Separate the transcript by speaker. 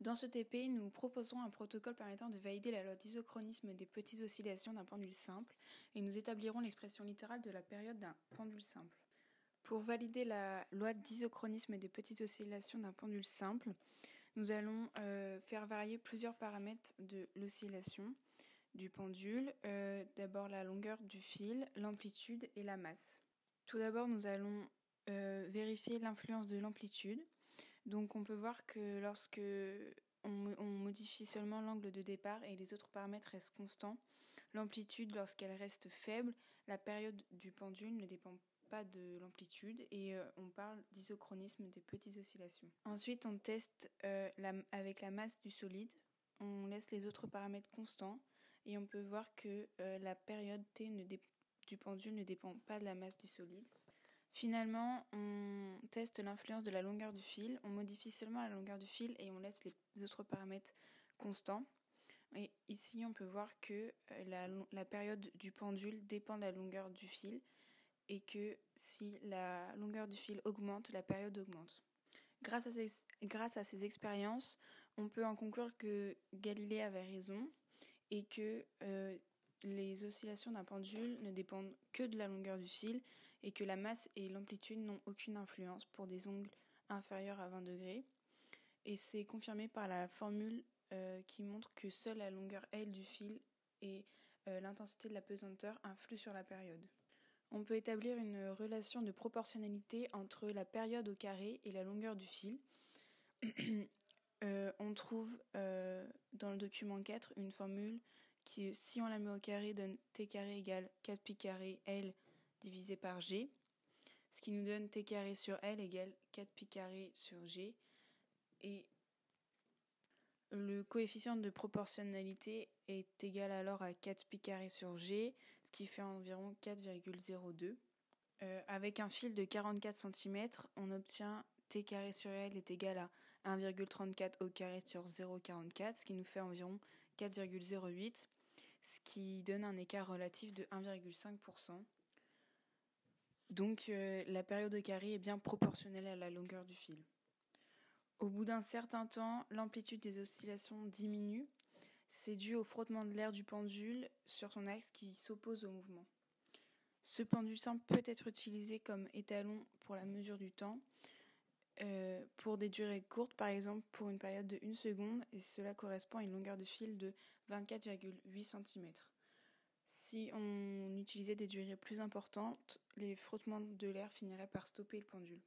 Speaker 1: Dans ce TP, nous proposons un protocole permettant de valider la loi d'isochronisme des petites oscillations d'un pendule simple et nous établirons l'expression littérale de la période d'un pendule simple. Pour valider la loi d'isochronisme des petites oscillations d'un pendule simple, nous allons faire varier plusieurs paramètres de l'oscillation du pendule, d'abord la longueur du fil, l'amplitude et la masse. Tout d'abord, nous allons vérifier l'influence de l'amplitude. Donc on peut voir que lorsque on modifie seulement l'angle de départ et les autres paramètres restent constants, l'amplitude lorsqu'elle reste faible, la période du pendule ne dépend pas de l'amplitude et on parle d'isochronisme des petites oscillations. Ensuite on teste avec la masse du solide, on laisse les autres paramètres constants et on peut voir que la période T du pendule ne dépend pas de la masse du solide. Finalement, on teste l'influence de la longueur du fil, on modifie seulement la longueur du fil et on laisse les autres paramètres constants. Et ici, on peut voir que la période du pendule dépend de la longueur du fil et que si la longueur du fil augmente, la période augmente. Grâce à ces expériences, on peut en conclure que Galilée avait raison et que les oscillations d'un pendule ne dépendent que de la longueur du fil et que la masse et l'amplitude n'ont aucune influence pour des angles inférieurs à 20 degrés. Et c'est confirmé par la formule qui montre que seule la longueur L du fil et l'intensité de la pesanteur influent sur la période. On peut établir une relation de proportionnalité entre la période au carré et la longueur du fil. On trouve dans le document 4 une formule qui, si on la met au carré, donne t carré égale 4 pi carré L divisé par G, ce qui nous donne t carré sur L égale 4 pi carré sur G. Et le coefficient de proportionnalité est égal alors à 4 pi carré sur G, ce qui fait environ 4,02. Avec un fil de 44 cm, on obtient t carré sur L est égal à 1,34 au carré sur 0,44, ce qui nous fait environ 4,08, ce qui donne un écart relatif de 1,5%. Donc la période au carré est bien proportionnelle à la longueur du fil. Au bout d'un certain temps, l'amplitude des oscillations diminue. C'est dû au frottement de l'air du pendule sur son axe qui s'oppose au mouvement. Ce pendule simple peut être utilisé comme étalon pour la mesure du temps, pour des durées courtes, par exemple pour une période de 1 seconde, et cela correspond à une longueur de fil de 24,8 cm. Si on utilisait des durées plus importantes, les frottements de l'air finiraient par stopper le pendule.